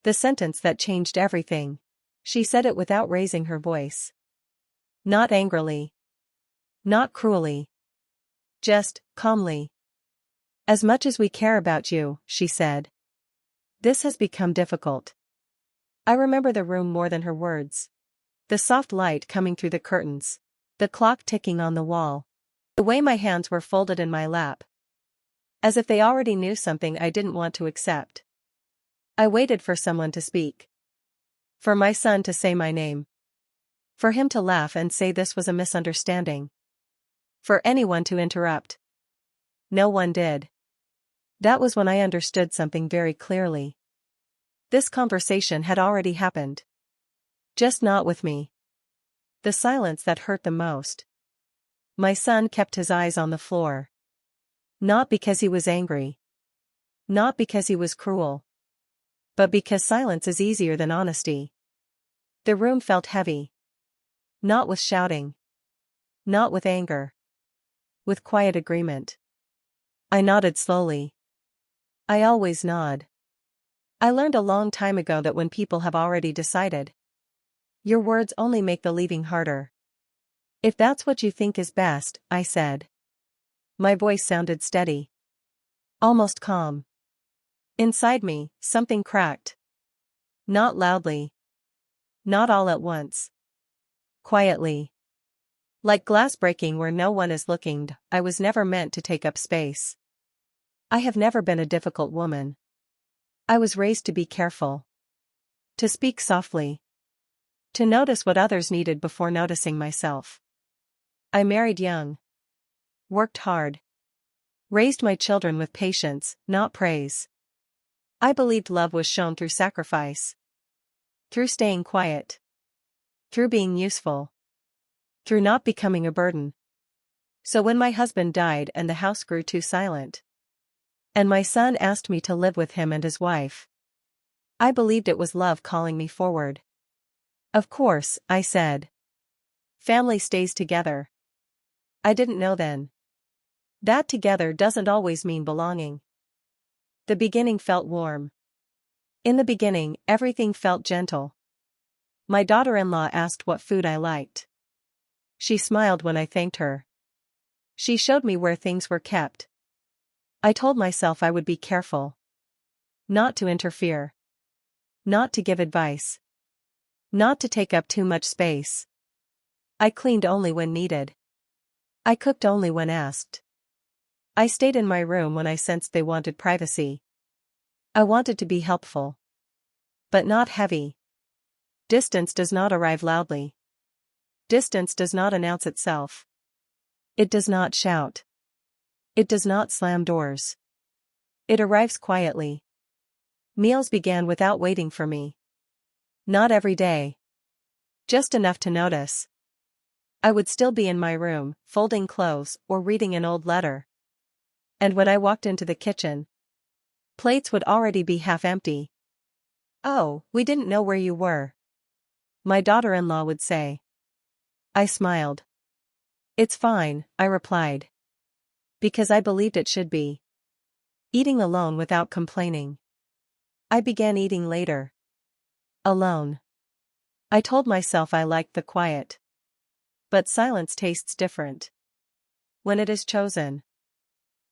The sentence that changed everything. She said it without raising her voice. Not angrily. Not cruelly. Just, calmly. As much as we care about you, she said. This has become difficult. I remember the room more than her words. The soft light coming through the curtains. The clock ticking on the wall. The way my hands were folded in my lap. As if they already knew something I didn't want to accept. I waited for someone to speak. For my son to say my name. For him to laugh and say this was a misunderstanding. For anyone to interrupt. No one did. That was when I understood something very clearly. This conversation had already happened. Just not with me. The silence that hurt the most. My son kept his eyes on the floor. Not because he was angry. Not because he was cruel. But because silence is easier than honesty. The room felt heavy. Not with shouting. Not with anger. With quiet agreement. I nodded slowly. I always nod. I learned a long time ago that when people have already decided, your words only make the leaving harder. If that's what you think is best, I said. My voice sounded steady. Almost calm. Inside me, something cracked. Not loudly. Not all at once. Quietly. Like glass breaking where no one is looking. I was never meant to take up space. I have never been a difficult woman. I was raised to be careful. To speak softly. To notice what others needed before noticing myself. I married young. Worked hard. Raised my children with patience, not praise. I believed love was shown through sacrifice. Through staying quiet. Through being useful. Through not becoming a burden. So when my husband died and the house grew too silent, and my son asked me to live with him and his wife, I believed it was love calling me forward. Of course, I said. Family stays together. I didn't know then. That together doesn't always mean belonging. The beginning felt warm. In the beginning, everything felt gentle. My daughter-in-law asked what food I liked. She smiled when I thanked her. She showed me where things were kept. I told myself I would be careful. Not to interfere. Not to give advice. Not to take up too much space. I cleaned only when needed. I cooked only when asked. I stayed in my room when I sensed they wanted privacy. I wanted to be helpful. But not heavy. Distance does not arrive loudly. Distance does not announce itself. It does not shout. It does not slam doors. It arrives quietly. Meals began without waiting for me. Not every day. Just enough to notice. I would still be in my room, folding clothes or reading an old letter. And when I walked into the kitchen, plates would already be half empty. "Oh, we didn't know where you were," my daughter-in-law would say. I smiled. "It's fine," I replied. Because I believed it should be. Eating alone without complaining. I began eating later. Alone. I told myself I liked the quiet. But silence tastes different. When it is chosen.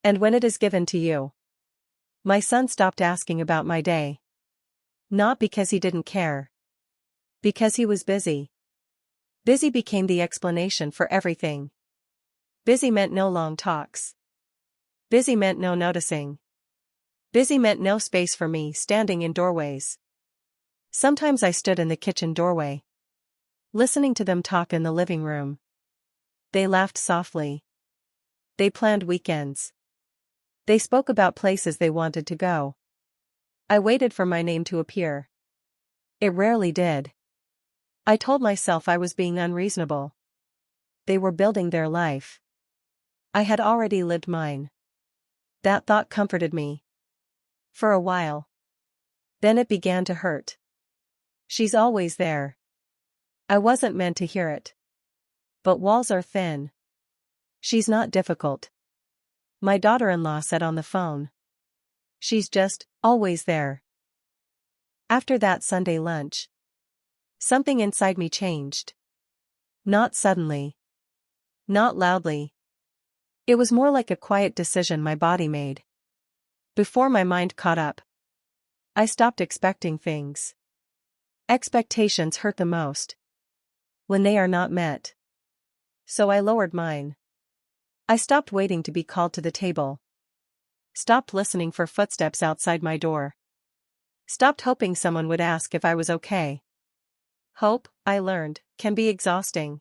And when it is given to you. My son stopped asking about my day. Not because he didn't care. Because he was busy. Busy became the explanation for everything. Busy meant no long talks. Busy meant no noticing. Busy meant no space for me standing in doorways. Sometimes I stood in the kitchen doorway, listening to them talk in the living room. They laughed softly. They planned weekends. They spoke about places they wanted to go. I waited for my name to appear. It rarely did. I told myself I was being unreasonable. They were building their life. I had already lived mine. That thought comforted me. For a while. Then it began to hurt. She's always there. I wasn't meant to hear it. But walls are thin. She's not difficult. My daughter-in-law said on the phone. She's just always there. After that Sunday lunch, something inside me changed. Not suddenly. Not loudly. It was more like a quiet decision my body made. Before my mind caught up, I stopped expecting things. Expectations hurt the most when they are not met. So I lowered mine. I stopped waiting to be called to the table. Stopped listening for footsteps outside my door. Stopped hoping someone would ask if I was okay. Hope, I learned, can be exhausting.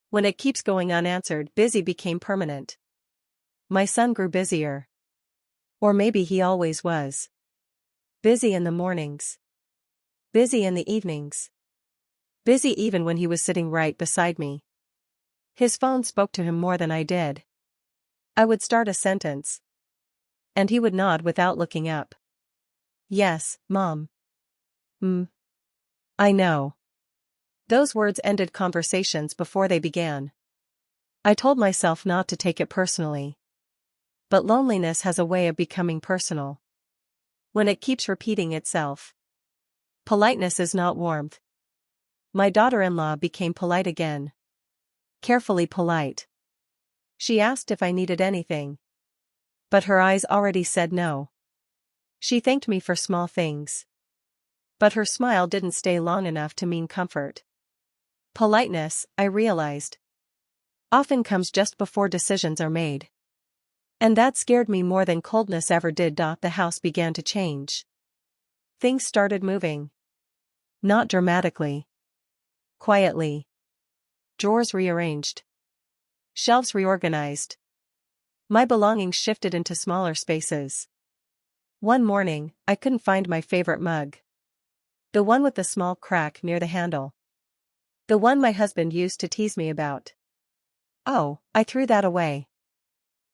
When it keeps going unanswered, busy became permanent. My son grew busier. Or maybe he always was. Busy in the mornings. Busy in the evenings. Busy even when he was sitting right beside me. His phone spoke to him more than I did. I would start a sentence, and he would nod without looking up. Yes, Mom. I know. Those words ended conversations before they began. I told myself not to take it personally. But loneliness has a way of becoming personal. When it keeps repeating itself. Politeness is not warmth. My daughter-in-law became polite again. Carefully polite. She asked if I needed anything. But her eyes already said no. She thanked me for small things. But her smile didn't stay long enough to mean comfort. Politeness, I realized, often comes just before decisions are made. And that scared me more than coldness ever did. The house began to change. Things started moving. Not dramatically. Quietly. Drawers rearranged. Shelves reorganized. My belongings shifted into smaller spaces. One morning, I couldn't find my favorite mug. The one with the small crack near the handle. The one my husband used to tease me about. Oh, I threw that away.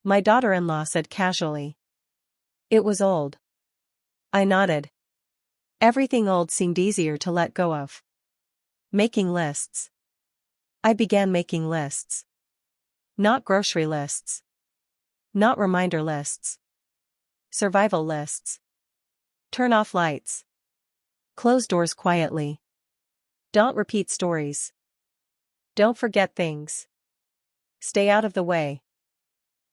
My daughter-in-law said casually. It was old. I nodded. Everything old seemed easier to let go of. Making lists. I began making lists. Not grocery lists. Not reminder lists. Survival lists. Turn off lights. Close doors quietly. Don't repeat stories. Don't forget things. Stay out of the way.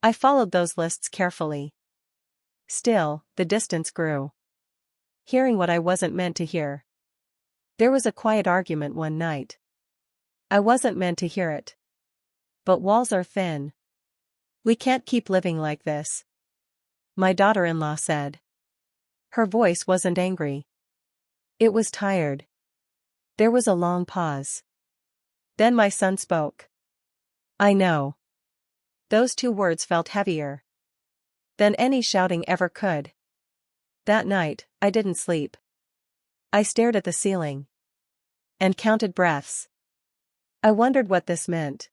I followed those lists carefully. Still, the distance grew. Hearing what I wasn't meant to hear. There was a quiet argument one night. I wasn't meant to hear it. But walls are thin. We can't keep living like this. My daughter-in-law said. Her voice wasn't angry. It was tired. There was a long pause. Then my son spoke. I know. Those two words felt heavier than any shouting ever could. That night, I didn't sleep. I stared at the ceiling. And counted breaths. I wondered what this meant.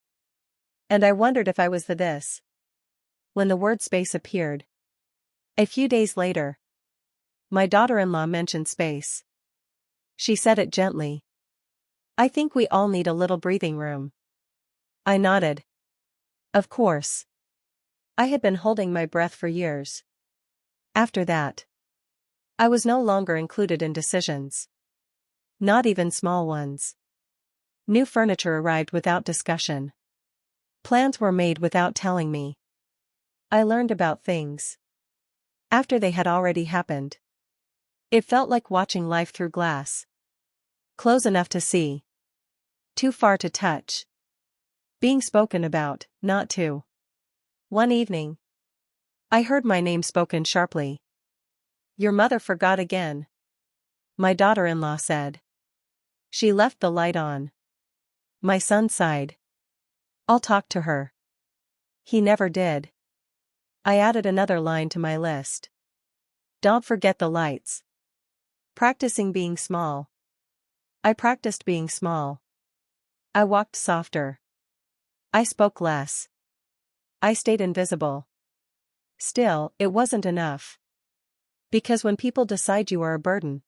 And I wondered if I was the this. When the word space appeared. A few days later. My daughter-in-law mentioned space. She said it gently. I think we all need a little breathing room. I nodded. Of course. I had been holding my breath for years. After that, I was no longer included in decisions. Not even small ones. New furniture arrived without discussion. Plans were made without telling me. I learned about things after they had already happened. It felt like watching life through glass. Close enough to see. Too far to touch. Being spoken about, not to. One evening, I heard my name spoken sharply. Your mother forgot again. My daughter-in-law said. She left the light on. My son sighed. I'll talk to her. He never did. I added another line to my list. Don't forget the lights. Practicing being small. I practiced being small. I walked softer. I spoke less. I stayed invisible. Still, it wasn't enough. Because when people decide you are a burden,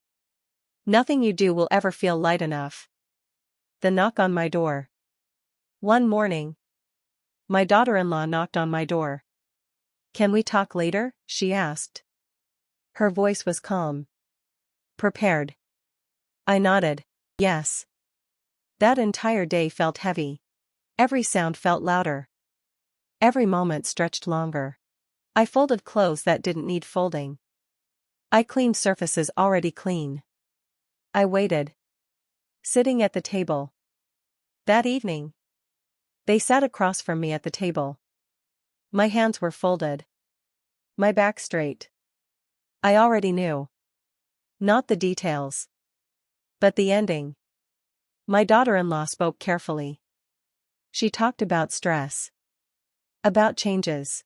nothing you do will ever feel light enough. The knock on my door. One morning, my daughter-in-law knocked on my door. Can we talk later? She asked. Her voice was calm. Prepared. I nodded. Yes. That entire day felt heavy. Every sound felt louder. Every moment stretched longer. I folded clothes that didn't need folding. I cleaned surfaces already clean. I waited. Sitting at the table. That evening. They sat across from me at the table. My hands were folded. My back straight. I already knew. Not the details. But the ending. My daughter-in-law spoke carefully. She talked about stress. About changes.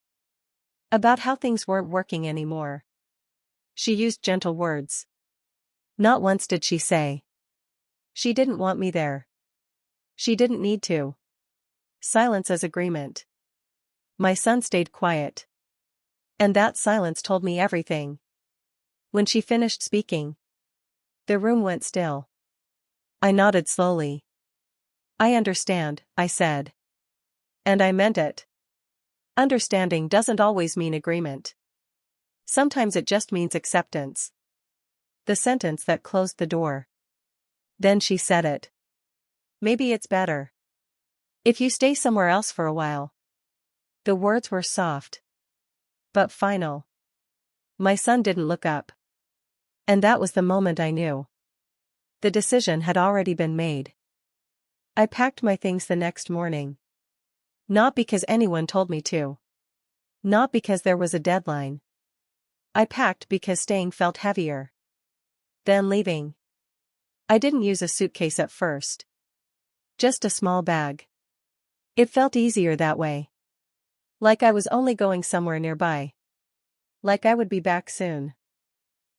About how things weren't working anymore. She used gentle words. Not once did she say, "She didn't want me there. She didn't need to." Silence as agreement. My son stayed quiet. And that silence told me everything. When she finished speaking, the room went still. I nodded slowly. I understand, I said. And I meant it. Understanding doesn't always mean agreement. Sometimes it just means acceptance. The sentence that closed the door. Then she said it. Maybe it's better if you stay somewhere else for a while. The words were soft. But final. My son didn't look up. And that was the moment I knew. The decision had already been made. I packed my things the next morning. Not because anyone told me to. Not because there was a deadline. I packed because staying felt heavier than leaving. I didn't use a suitcase at first. Just a small bag. It felt easier that way. Like I was only going somewhere nearby. Like I would be back soon.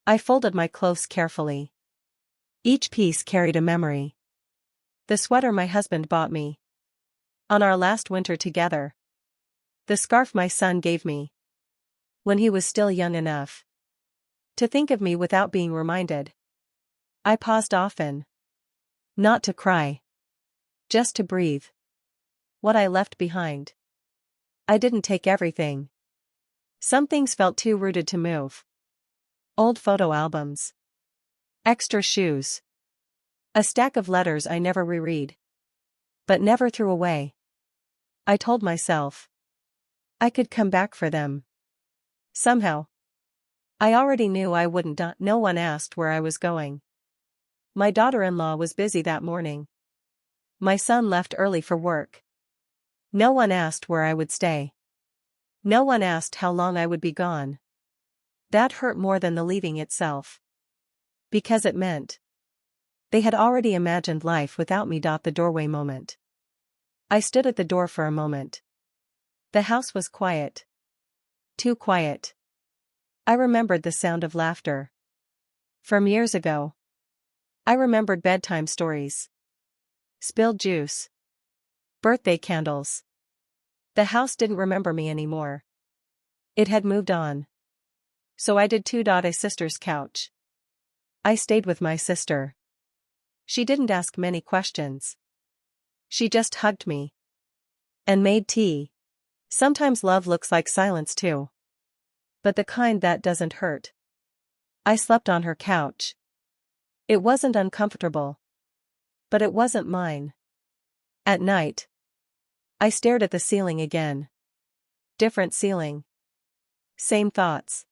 I folded my clothes carefully. Each piece carried a memory. The sweater my husband bought me on our last winter together. The scarf my son gave me when he was still young enough to think of me without being reminded. I paused often. Not to cry. Just to breathe. What I left behind. I didn't take everything. Some things felt too rooted to move. Old photo albums. Extra shoes. A stack of letters I never reread. But never threw away. I told myself I could come back for them. Somehow. I already knew I wouldn't. No one asked where I was going. My daughter-in-law was busy that morning. My son left early for work. No one asked where I would stay. No one asked how long I would be gone. That hurt more than the leaving itself. Because it meant they had already imagined life without me. The doorway moment. I stood at the door for a moment. The house was quiet. Too quiet. I remembered the sound of laughter. From years ago. I remembered bedtime stories. Spilled juice. Birthday candles. The house didn't remember me anymore. It had moved on. So I did too. A sister's couch. I stayed with my sister. She didn't ask many questions. She just hugged me. And made tea. Sometimes love looks like silence too. But the kind that doesn't hurt. I slept on her couch. It wasn't uncomfortable. But it wasn't mine. At night. I stared at the ceiling again. Different ceiling. Same thoughts.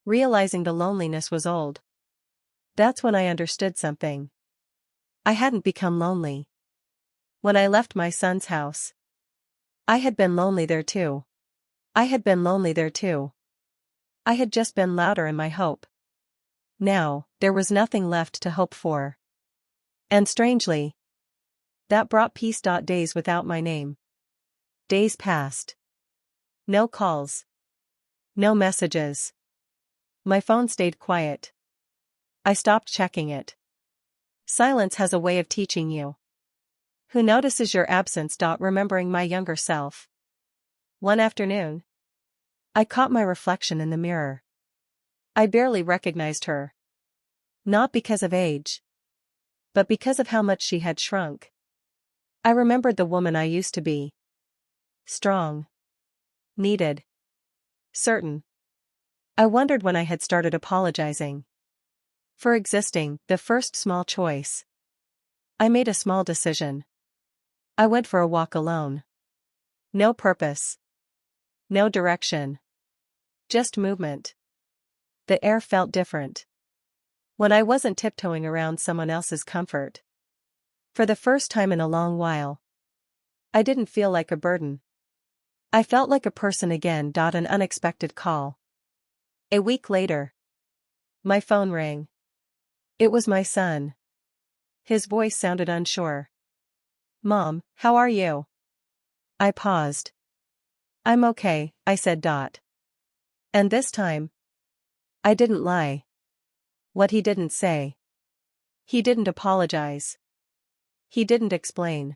Realizing the loneliness was old. That's when I understood something. I hadn't become lonely. When I left my son's house. I had been lonely there too. I had been lonely there too. I had just been louder in my hope. Now, there was nothing left to hope for. And strangely, that brought peace. Days without my name. Days passed. No calls. No messages. My phone stayed quiet. I stopped checking it. Silence has a way of teaching you. Who notices your absence? Remembering my younger self. One afternoon, I caught my reflection in the mirror. I barely recognized her. Not because of age. But because of how much she had shrunk. I remembered the woman I used to be. Strong. Needed. Certain. I wondered when I had started apologizing. For existing, the first small choice. I made a small decision. I went for a walk alone. No purpose. No direction. Just movement. The air felt different. When I wasn't tiptoeing around someone else's comfort. For the first time in a long while. I didn't feel like a burden. I felt like a person again. An unexpected call. A week later. My phone rang. It was my son. His voice sounded unsure. "Mom, how are you?" I paused. "I'm okay," I said. And this time, I didn't lie. What he didn't say. He didn't apologize. He didn't explain.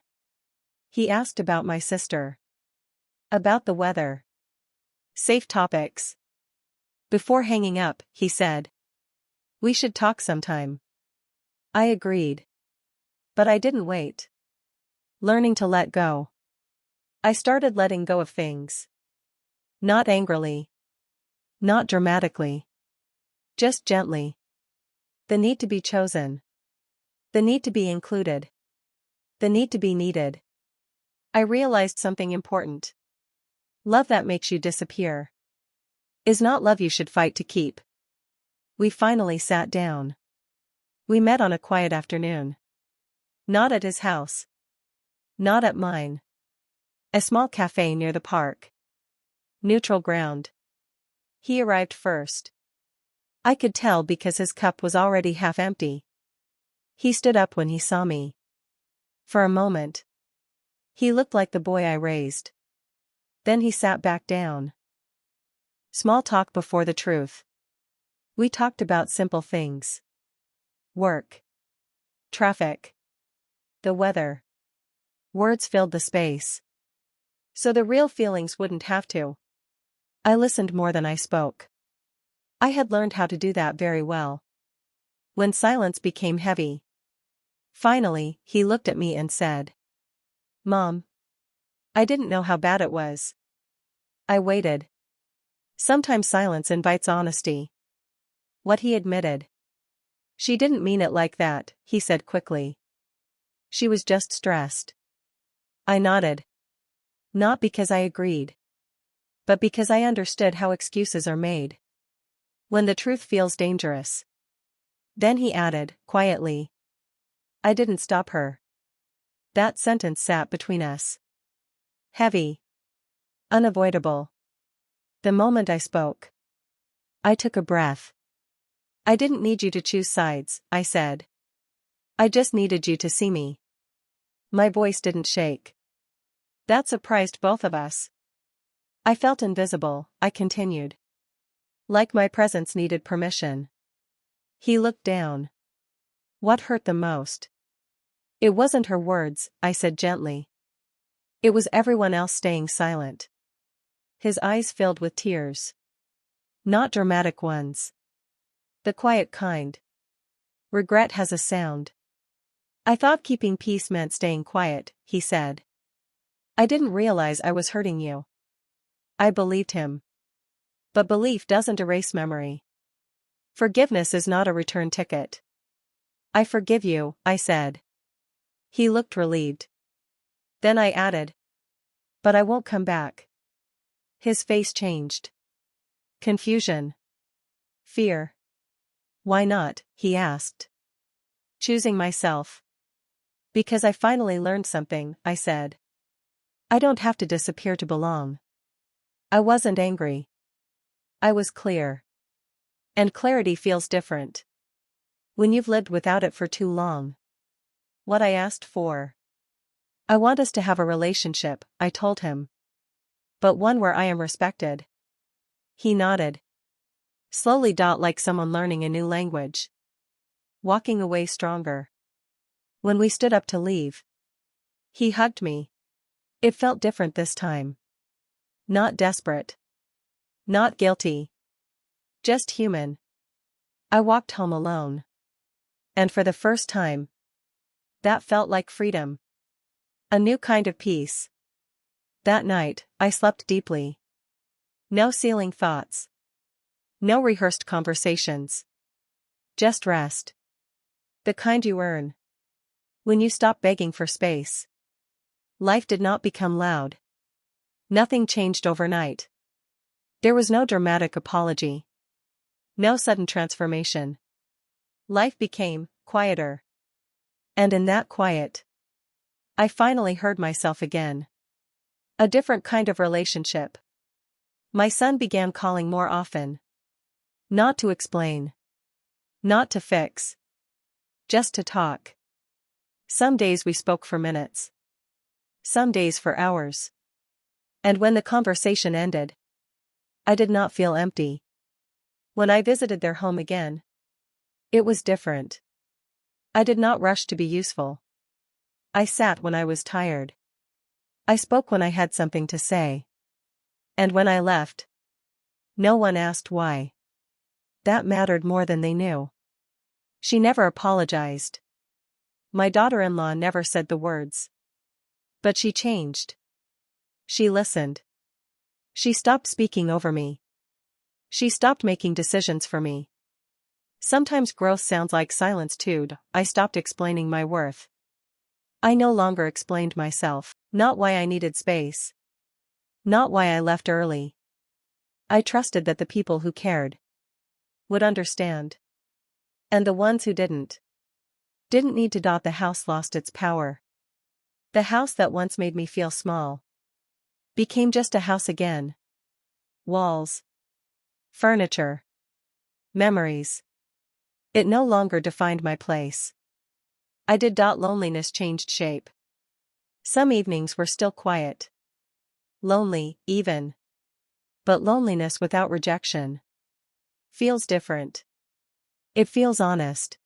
He asked about my sister. About the weather. Safe topics. Before hanging up, he said, "We should talk sometime." I agreed. But I didn't wait. Learning to let go. I started letting go of things. Not angrily. Not dramatically. Just gently. The need to be chosen. The need to be included. The need to be needed. I realized something important. Love that makes you disappear is not love you should fight to keep. We finally sat down. We met on a quiet afternoon. Not at his house. Not at mine. A small cafe near the park. Neutral ground. He arrived first. I could tell because his cup was already half empty. He stood up when he saw me. For a moment. He looked like the boy I raised. Then he sat back down. Small talk before the truth. We talked about simple things. Work. Traffic. The weather. Words filled the space. So the real feelings wouldn't have to. I listened more than I spoke. I had learned how to do that very well. When silence became heavy. Finally, he looked at me and said, "Mom. I didn't know how bad it was." I waited. Sometimes silence invites honesty. What he admitted. "She didn't mean it like that," he said quickly. "She was just stressed." I nodded. Not because I agreed. But because I understood how excuses are made. When the truth feels dangerous. Then he added, quietly, "I didn't stop her." That sentence sat between us. Heavy. Unavoidable. The moment I spoke. I took a breath. "I didn't need you to choose sides," I said. "I just needed you to see me." My voice didn't shake. That surprised both of us. I felt invisible, I continued. Like my presence needed permission. He looked down. "What hurt the most?" "It wasn't her words," I said gently. "It was everyone else staying silent." His eyes filled with tears. Not dramatic ones. The quiet kind. Regret has a sound. "I thought keeping peace meant staying quiet," he said. "I didn't realize I was hurting you." I believed him. But belief doesn't erase memory. Forgiveness is not a return ticket. "I forgive you," I said. He looked relieved. Then I added, "But I won't come back." His face changed. Confusion. Fear. "Why not?" he asked. "Choosing myself." "Because I finally learned something," I said. "I don't have to disappear to belong." I wasn't angry. I was clear. And clarity feels different when you've lived without it for too long. What I asked for. "I want us to have a relationship," I told him. "But one where I am respected." He nodded. Slowly. Like someone learning a new language. Walking away stronger. When we stood up to leave, he hugged me. It felt different this time. Not desperate. Not guilty. Just human. I walked home alone. And for the first time, that felt like freedom. A new kind of peace. That night, I slept deeply. No ceiling thoughts. No rehearsed conversations. Just rest. The kind you earn. When you stop begging for space. Life did not become loud. Nothing changed overnight. There was no dramatic apology. No sudden transformation. Life became quieter. And in that quiet, I finally heard myself again. A different kind of relationship. My son began calling more often. Not to explain. Not to fix. Just to talk. Some days we spoke for minutes. Some days for hours. And when the conversation ended, I did not feel empty. When I visited their home again, it was different. I did not rush to be useful. I sat when I was tired. I spoke when I had something to say. And when I left, no one asked why. That mattered more than they knew. She never apologized. My daughter-in-law never said the words. But she changed. She listened. She stopped speaking over me. She stopped making decisions for me. Sometimes growth sounds like silence too. I stopped explaining my worth. I no longer explained myself. Not why I needed space. Not why I left early. I trusted that the people who cared would understand. And the ones who didn't need to. The house lost its power. The house that once made me feel small became just a house again. Walls. Furniture. Memories. It no longer defined my place. I did. Loneliness changed shape. Some evenings were still quiet. Lonely, even. But loneliness without rejection feels different. It feels honest.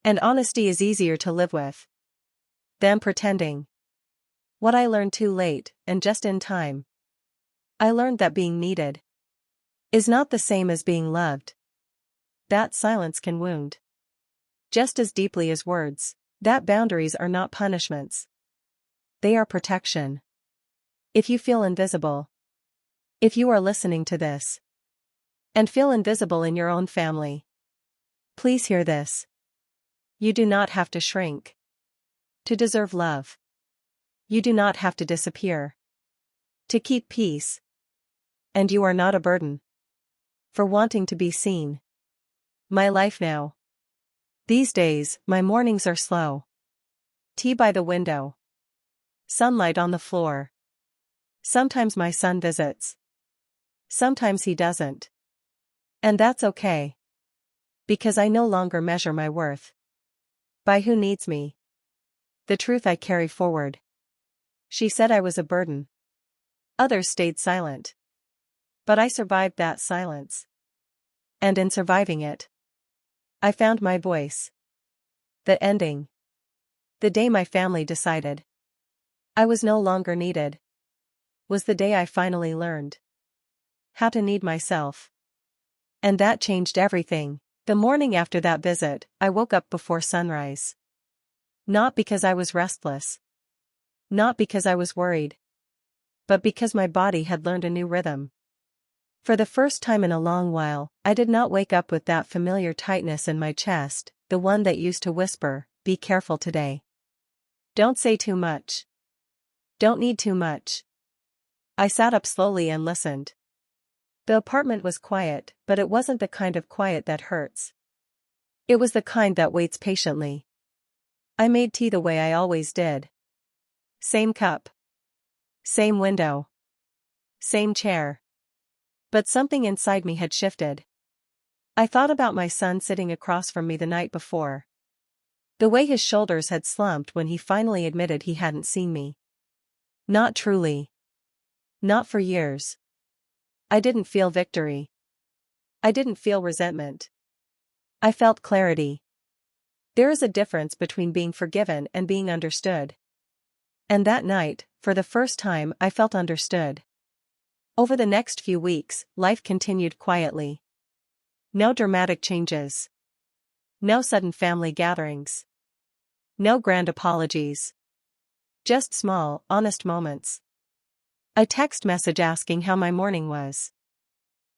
And honesty is easier to live with than pretending. What I learned too late, and just in time. I learned that being needed is not the same as being loved. That silence can wound just as deeply as words. That boundaries are not punishments. They are protection. If you feel invisible, if you are listening to this and feel invisible in your own family, please hear this. You do not have to shrink to deserve love. You do not have to disappear to keep peace. And you are not a burden for wanting to be seen. My life now. These days, my mornings are slow. Tea by the window. Sunlight on the floor. Sometimes my son visits. Sometimes he doesn't. And that's okay. Because I no longer measure my worth by who needs me. The truth I carry forward. She said I was a burden. Others stayed silent. But I survived that silence. And in surviving it, I found my voice. The ending. The day my family decided I was no longer needed was the day I finally learned how to need myself. And that changed everything. The morning after that visit, I woke up before sunrise. Not because I was restless. Not because I was worried. But because my body had learned a new rhythm. For the first time in a long while, I did not wake up with that familiar tightness in my chest, the one that used to whisper, "Be careful today. Don't say too much. Don't need too much." I sat up slowly and listened. The apartment was quiet, but it wasn't the kind of quiet that hurts. It was the kind that waits patiently. I made tea the way I always did. Same cup. Same window. Same chair. But something inside me had shifted. I thought about my son sitting across from me the night before. The way his shoulders had slumped when he finally admitted he hadn't seen me. Not truly. Not for years. I didn't feel victory. I didn't feel resentment. I felt clarity. There is a difference between being forgiven and being understood. And that night, for the first time, I felt understood. Over the next few weeks, life continued quietly. No dramatic changes. No sudden family gatherings. No grand apologies. Just small, honest moments. A text message asking how my morning was.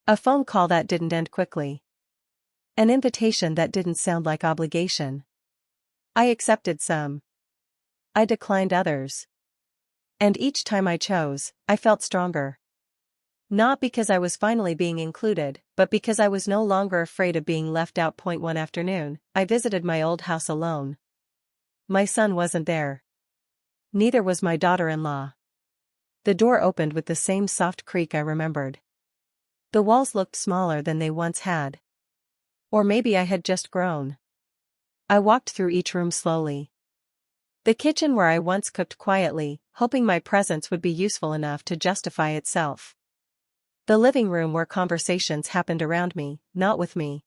A phone call that didn't end quickly. An invitation that didn't sound like obligation. I accepted some. I declined others. And each time I chose, I felt stronger. Not because I was finally being included, but because I was no longer afraid of being left out. One afternoon, I visited my old house alone. My son wasn't there. Neither was my daughter-in-law. The door opened with the same soft creak I remembered. The walls looked smaller than they once had. Or maybe I had just grown. I walked through each room slowly. The kitchen where I once cooked quietly, hoping my presence would be useful enough to justify itself. The living room where conversations happened around me, not with me.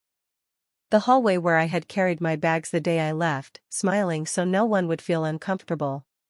The hallway where I had carried my bags the day I left, smiling so no one would feel uncomfortable.